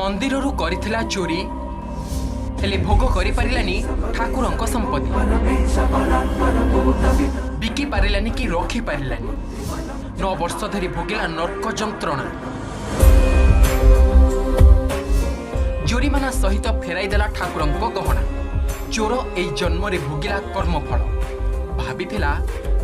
मंदिररू करिथिला चोरी हेले भोग करि पारिलानी ठाकुरंक संपत्ति बिकी पारिलानी कि रखी पारिलानी 9 वर्ष धरी भोगिला नर्क जंत्रणा जोरीमाना सहित फेराई देला ठाकुरंक गहना चोर एई जन्म रे भोगिला कर्मफल भाबिथिला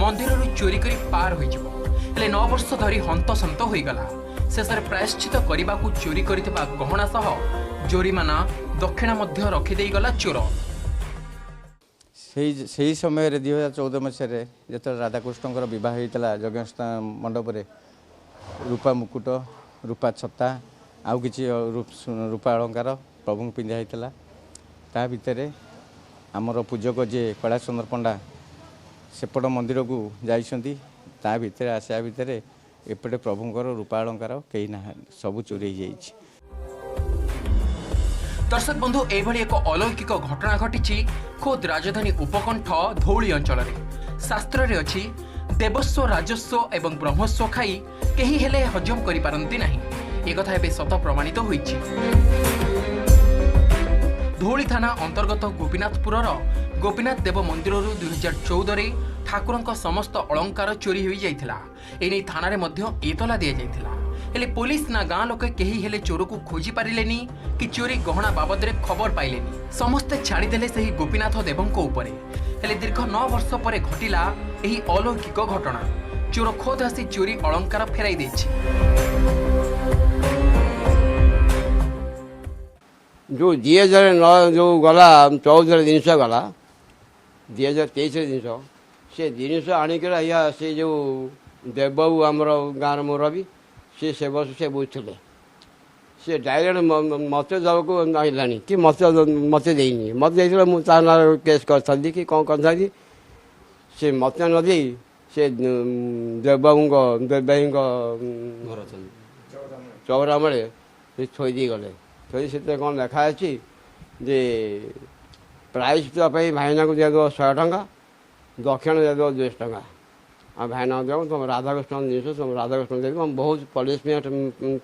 मंदिररू चोरी करी पार होई जिवो हेले 9 वर्ष धरी हंतसंत होई गला शेषरे प्रायश्चित करबाकू चोरी करितबा गहना सह जोरीमाना दक्षिणा मध्य रखी देई गला चोर सही समय 2014 मसीह जो राधाकृष्ण बह होता यज्ञ मंडप रूपा मुकुट रूपा छता आउ कि रूपा अलंकार प्रभु पिंधा होता ता भितर आमर पूजक जे कैलाश चंद्र पंडा सेपट मंदिर को जाइछंती ता भितर आसा भितर एपटे प्रभुंकर रूपा अलंकार कहीं ना सब चोरी जाइछि। दर्शक बंधु एभली एक अलौकिक घटना घटी खोद राजधानी उपकंठ धौली अंचल शास्त्र रे अछि देवस्व राजस्व एवं ब्रह्मस्व खाई केही हेले हजम करि पारंती नाही ए कथा एबे सत प्रमाणित होईछि। धौली थाना अंतर्गत गोपीनाथपुर गोपीनाथ देव मंदिर 2014 रे ठाकुरंक समस्त अलंकार चोरी होई जाइथिला एने थाना रे मध्य एतला दिया जाइथिला हेले पुलिस ना गाँ लोके केही हेले चोर को खोजी पारिलेनी कि चोरी गहना बाबद रे खबर पाइलेनी समस्ते छाड़ीदेले सही गोपीनाथ देवंक उपरे हेले दीर्घ 9 वर्ष परे घटिला एही अलौकिक घटना चोर खोद आसी चोरी अलंकार फेराई देछि। जो 2009 जो गला 14 जिनस गला 2023 जिनस से जिनस आणिक से जो देवबाबू आमर गाँव मुरबी से वर्ष से बुझे से डायरेक्ट मत देवाक आइलानी कि मत देनी मत देते मुझे केस करी कि कौन कर से मत न दे से देवबाबू देवबाई चौरा से थोदी गले थोड़ी से कौन लिखा अच्छी जे प्राइज भाईना को दिया 100 टंका दक्षिण दिया 200 टंका आ भाईना देव तुम राधाकृष्ण जिन तुम राधाकृष्ण देवी हम बहुत पनिशमेंट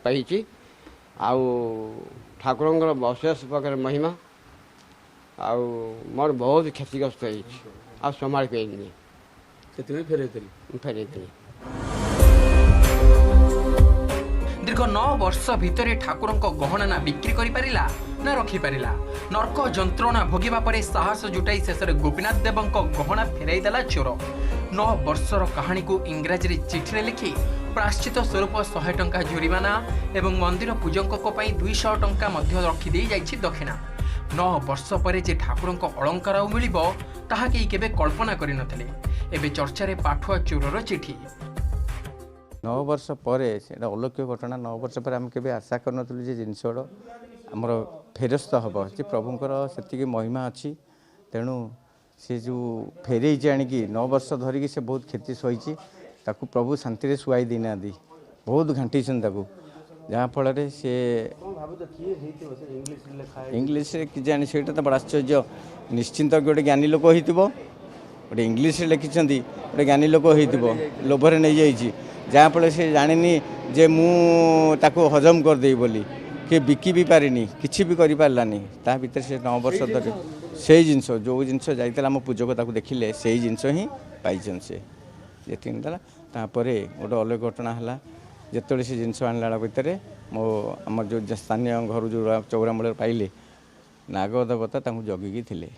पाई आउ ठाकुर विशेष प्रकार महिमा आउ मोर बहुत क्षतिग्रस्त हो संभाल पाइनी फेर दीर्घ 9 वर्ष भितर ठाकुरंक गहना ना बिक्री करि पारिला ना रखी पारिला नर्क जंत्रणा भोगिबा परे साहस जुटाई शेषरे गोपीनाथ देवंक गहना फेराई देला चोर 9 वर्षर कहानी को इंग्राजी रे चिठी रे लिखि प्राश्चित स्वरूप 100 टंका जोरीमाना एवं मंदिर पूजकों पई 200 टंका मध्य रखी देई जाइछि दक्षिणा 9 वर्ष परे जे ठाकुरंक अलंकार मिलिबो ताहा केही केबे कल्पना करि नथिले एबे चर्चा रे पाठुआ चोरर चिठी 9 वर्ष पर अलौकिक घटना 9 वर्ष पर आम के आशा कर जिनस आमर फेरस्त हम जे प्रभुंर से महिमा अच्छी तेणु से जो फेरे आणिकी 9 वर्ष धरिकी से बहुत क्षति सही ताकू प्रभु शांति शुआई देना बहुत घाटी जहाँफल से इंग्लीश जानी से तो बड़ा आश्चर्य निश्चिंत गोटे ज्ञानी लोक हो गोटे इंग्लीश लिखिं गोटे ज्ञानी लोक हो लोभर नहीं जाइए जहाँफल से जानी जे मुझे हजम करदे बोली कि बिकी भी पारिनी किसी भी कर पारानी ता भीतर से 9 वर्ष धरे से जिनस जो जिनस जाइला आम पूजक ताको देखिले से जिनस ही पाइछन से जी तापर गोटे अलग घटना है जिते से जिनस आणला भितर मो आम जो स्थानीय घर जो चौरा मूल पाइले नाग देवता जगिकी थिले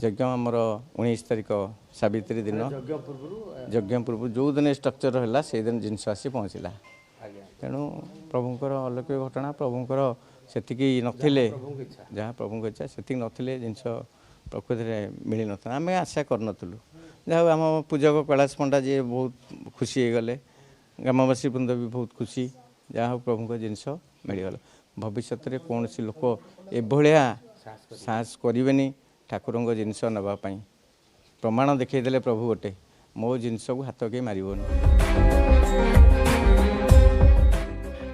यज्ञ आमर 19 तारिख सावित्री दिन यज्ञ पूर्व जो दिन स्ट्रक्चर है से दिन जिनस आसी पहुँचला तेणु प्रभुंर अलौकिक घटना प्रभुंर से नथिले जहाँ प्रभु इच्छा से नथिले जिनस प्रकृति में मिल न आम आशा करूँ जहाँ आम पूजक कैलाश पंडा जी बहुत खुशी हो गले ग्रामवासी वृंद भी बहुत खुशी जहाँ प्रभु जिनस मिलगला भविष्य में कौन सी लोक एभलिया साहस करेनि ठाकुर जिनस नापी प्रमाण देखईदे प्रभु गोटे मो जिनस को हाथ कहीं मारबनी।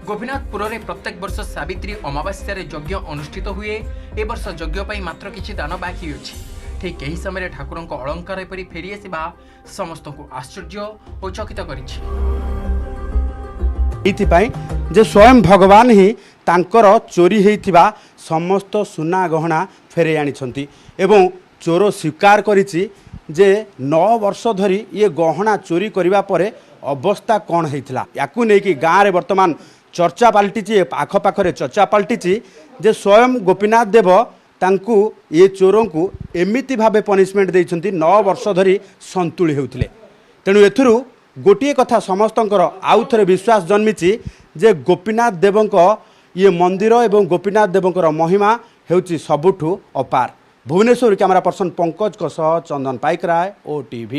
गोपीनाथपुर में प्रत्येक वर्ष सावित्री अमावास्या यज्ञ अनुष्ठित हुए ए वर्ष यज्ञ मात्र किछि दान बाकी अछि ठीक यही समय ठाकुर अलंकार एपरी फेरी आसवा समस्त को आश्चर्य और चकित करिछि। ଏଇଥିପାଇଁ ଯେ ସ୍ୱୟଂ ଭଗବାନ ହିଁ ତାଙ୍କର ଚୋରି ହେଇଥିବା ସମସ୍ତ ସୁନା ଗହଣା ଫେରାଇ ଆଣିଛନ୍ତି ଏବଂ ଚୋର ସ୍ୱୀକାର କରିଛି ଯେ 9 ବର୍ଷ ଧରି ଇଏ ଗହଣା ଚୋରି କରିବା ପରେ ଅବସ୍ଥା କ'ଣ ହେଇଥିଲା। ୟାକୁ ନେଇକି ଗାଁରେ ବର୍ତ୍ତମାନ ଚର୍ଚ୍ଚା ପାଲଟିଛି, ଆଖପାଖରେ ଚର୍ଚ୍ଚା ପାଲଟିଛି ଯେ ସ୍ୱୟଂ ଗୋପୀନାଥ ଦେବ ତାଙ୍କୁ ଏ ଚୋରଙ୍କୁ ଏମିତି ଭାବେ ପନିଶମେଣ୍ଟ ଦେଇଛନ୍ତି 9 ବର୍ଷ ଧରି ସନ୍ତୁଳି ହେଉଥିଲେ। ତେଣୁ ଏଥିରୁ ଗୋଟିଏ କଥା ସମସ୍ତଙ୍କର ଆଉ ଥରେ ବିଶ୍ୱାସ ଜନ୍ମିଛି ଯେ ଗୋପୀନାଥ ଦେବଙ୍କ ଇଏ ମନ୍ଦିର ଏବଂ ଗୋପୀନାଥ ଦେବଙ୍କର ମହିମା ହେଉଛି ସବୁଠୁ ଅପାର। ଭୁବନେଶ୍ୱର କ୍ୟାମେରା ପର୍ସନ ପଙ୍କଜଙ୍କ ସହ ଚନ୍ଦନ ପାଇକରାୟ, OTV।